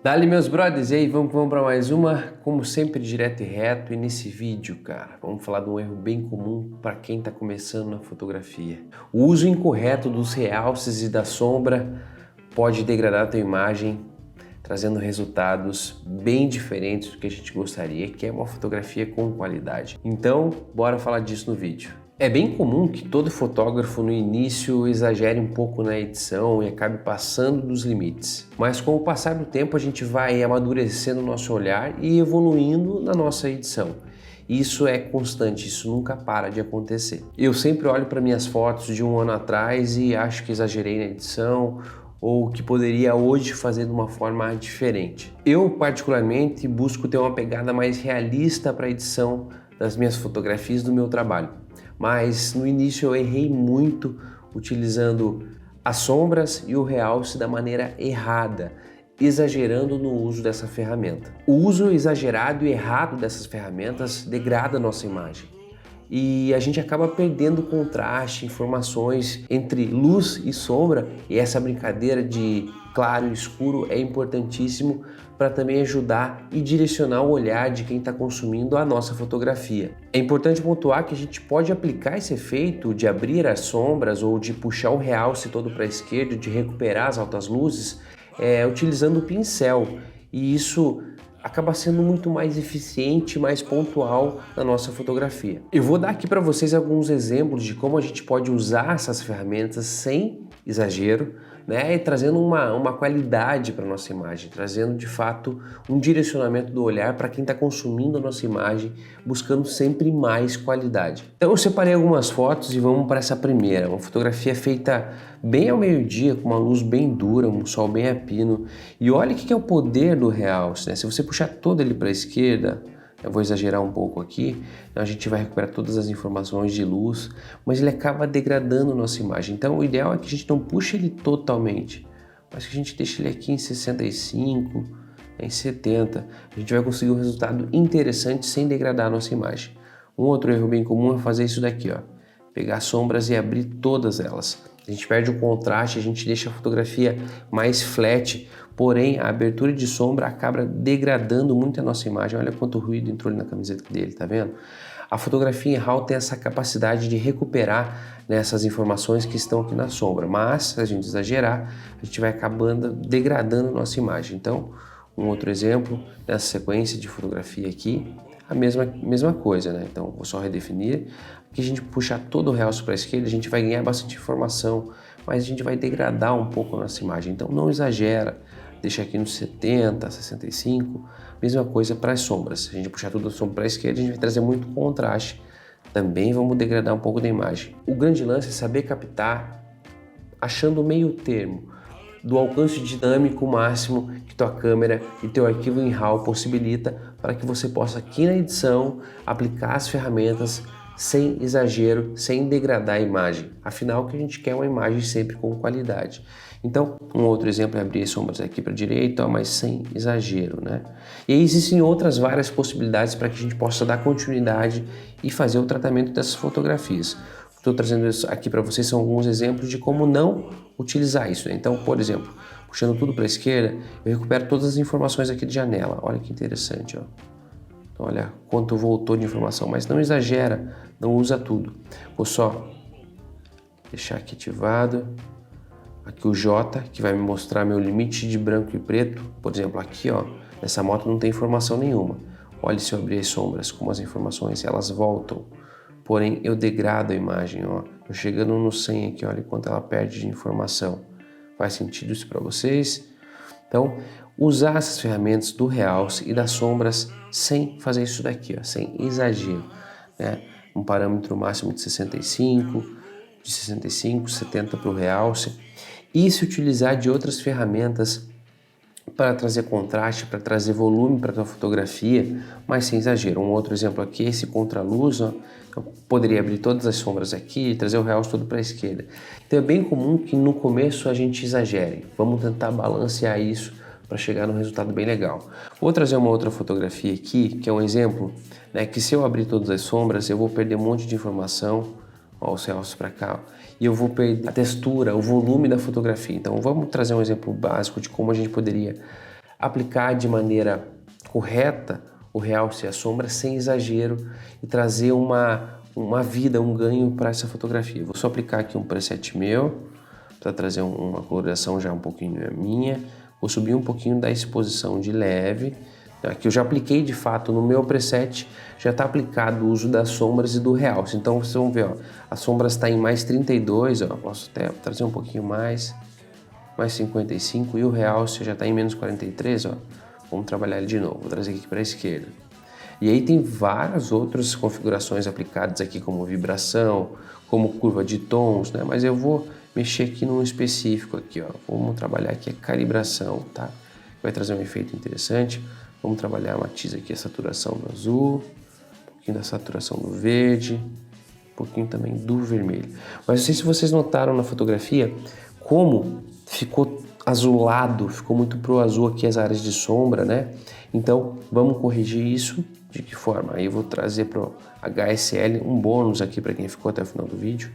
Dali meus brothers, e aí, vamos para mais uma, como sempre, direto e reto. E nesse vídeo, cara, vamos falar de um erro bem comum para quem está começando na fotografia. O uso incorreto dos realces e da sombra pode degradar a tua imagem, trazendo resultados bem diferentes do que a gente gostaria, que é uma fotografia com qualidade. Então, bora falar disso no vídeo. É bem comum que todo fotógrafo no início exagere um pouco na edição e acabe passando dos limites. Mas com o passar do tempo a gente vai amadurecendo o nosso olhar e evoluindo na nossa edição. Isso é constante, isso nunca para de acontecer. Eu sempre olho para minhas fotos de um ano atrás e acho que exagerei na edição ou que poderia hoje fazer de uma forma diferente. Eu particularmente busco ter uma pegada mais realista para a edição das minhas fotografias do meu trabalho. Mas no início eu errei muito utilizando as sombras e o realce da maneira errada, exagerando no uso dessa ferramenta. O uso exagerado e errado dessas ferramentas degrada a nossa imagem. E a gente acaba perdendo contraste, informações entre luz e sombra, e essa brincadeira de claro e escuro é importantíssimo para também ajudar e direcionar o olhar de quem está consumindo a nossa fotografia. É importante pontuar que a gente pode aplicar esse efeito de abrir as sombras ou de puxar o realce todo para a esquerda, de recuperar as altas luzes, utilizando o pincel, e isso acaba sendo muito mais eficiente, mais pontual na nossa fotografia. Eu vou dar aqui para vocês alguns exemplos de como a gente pode usar essas ferramentas sem exagero, né, e trazendo uma qualidade para a nossa imagem, trazendo de fato um direcionamento do olhar para quem está consumindo a nossa imagem, buscando sempre mais qualidade. Então eu separei algumas fotos e vamos para essa primeira, uma fotografia feita bem ao meio-dia, com uma luz bem dura, um sol bem a pino. E olha o que é o poder do realce, né? Se você puxar todo ele para a esquerda, eu vou exagerar um pouco aqui, a gente vai recuperar todas as informações de luz, mas ele acaba degradando a nossa imagem. Então o ideal é que a gente não puxe ele totalmente, mas que a gente deixe ele aqui em 65, em 70. A gente vai conseguir um resultado interessante sem degradar a nossa imagem. Um outro erro bem comum é fazer isso daqui, ó. Pegar sombras e abrir todas elas. A gente perde o contraste, a gente deixa a fotografia mais flat, porém a abertura de sombra acaba degradando muito a nossa imagem. Olha quanto ruído entrou ali na camiseta dele, tá vendo? A fotografia em RAW tem essa capacidade de recuperar, né, essas informações que estão aqui na sombra, mas se a gente exagerar, a gente vai acabando degradando a nossa imagem. Então, um outro exemplo nessa sequência de fotografia aqui, a mesma coisa, né? Então vou só redefinir. Aqui a gente puxar todo o realce para a esquerda, a gente vai ganhar bastante informação, mas a gente vai degradar um pouco a nossa imagem. Então não exagera, deixa aqui nos 70, 65, mesma coisa para as sombras. Se a gente puxar tudo a sombra para a esquerda, a gente vai trazer muito contraste. Também vamos degradar um pouco da imagem. O grande lance é saber captar, achando o meio termo do alcance dinâmico máximo que tua câmera e teu arquivo em RAW possibilita, para que você possa aqui na edição aplicar as ferramentas sem exagero, sem degradar a imagem. Afinal, o que a gente quer é uma imagem sempre com qualidade. Então, um outro exemplo é abrir as sombras aqui para a direita, mas sem exagero, né? E aí existem outras várias possibilidades para que a gente possa dar continuidade e fazer o tratamento dessas fotografias. Estou trazendo isso aqui para vocês, são alguns exemplos de como não utilizar isso, né? Então, por exemplo, puxando tudo para a esquerda, eu recupero todas as informações aqui de janela. Olha que interessante, ó. Então, olha quanto voltou de informação, mas não exagera, não usa tudo. Vou só deixar aqui ativado. Aqui o J, que vai me mostrar meu limite de branco e preto. Por exemplo, aqui, ó, nessa moto não tem informação nenhuma. Olha se eu abrir as sombras, como as informações, elas voltam. Porém, eu degrado a imagem, ó. Tô chegando no 100 aqui, olha quanto ela perde de informação. Faz sentido isso para vocês? Então, usar essas ferramentas do realce e das sombras sem fazer isso daqui, ó, sem exagero, né? Um parâmetro máximo de 65, 70 para o realce. E se utilizar de outras ferramentas para trazer contraste, para trazer volume para a tua fotografia, mas sem exagero. Um outro exemplo aqui, esse contraluz, ó, eu poderia abrir todas as sombras aqui e trazer o realce todo para a esquerda. Então é bem comum que no começo a gente exagere. Vamos tentar balancear isso para chegar num resultado bem legal. Vou trazer uma outra fotografia aqui, que é um exemplo, né, que se eu abrir todas as sombras, eu vou perder um monte de informação. Ó, os realces para cá, ó, e eu vou perder a textura, o volume da fotografia. Então vamos trazer um exemplo básico de como a gente poderia aplicar de maneira correta o realce e a sombra sem exagero e trazer uma vida, um ganho para essa fotografia. Vou só aplicar aqui um preset meu para trazer uma coloração já um pouquinho minha. Vou subir um pouquinho da exposição de leve. Aqui eu já apliquei de fato no meu preset, já está aplicado o uso das sombras e do realce. Então vocês vão ver, ó, as sombras está em mais 32, ó, posso até trazer um pouquinho mais 55, e o realce já está em menos 43, ó. Vamos trabalhar ele de novo, vou trazer aqui para a esquerda. E aí tem várias outras configurações aplicadas aqui, como vibração, como curva de tons, né? Mas eu vou mexer aqui num específico aqui, ó. Vamos trabalhar aqui a calibração, tá? Vai trazer um efeito interessante. Vamos trabalhar a matiz aqui, a saturação do azul, um pouquinho da saturação do verde, um pouquinho também do vermelho. Mas não sei se vocês notaram na fotografia como ficou azulado, ficou muito pro azul aqui as áreas de sombra, né? Então vamos corrigir isso. De que forma? Aí eu vou trazer pro HSL um bônus aqui para quem ficou até o final do vídeo.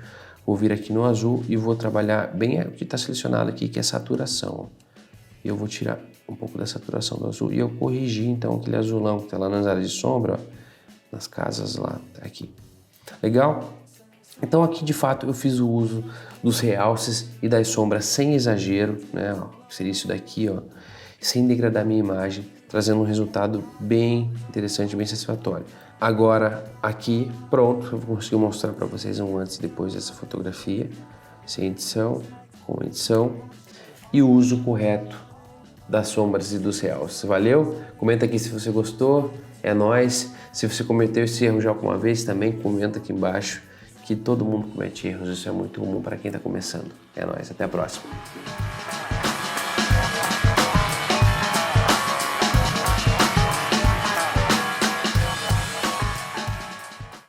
Vou vir aqui no azul e vou trabalhar bem o que está selecionado aqui, que é saturação. Eu vou tirar um pouco da saturação do azul e eu corrigir então aquele azulão que está lá nas áreas de sombra, ó, nas casas lá, aqui. Legal? Então aqui de fato eu fiz o uso dos realces e das sombras sem exagero, né? Ó, seria isso daqui, ó, sem degradar minha imagem, trazendo um resultado bem interessante, bem satisfatório. Agora aqui pronto, eu vou conseguir mostrar para vocês um antes e depois dessa fotografia, sem edição, com edição e o uso correto das sombras e dos realces. Valeu? Comenta aqui se você gostou, é nóis. Se você cometeu esse erro já alguma vez também, comenta aqui embaixo, que todo mundo comete erros, isso é muito comum para quem está começando. É nóis, até a próxima.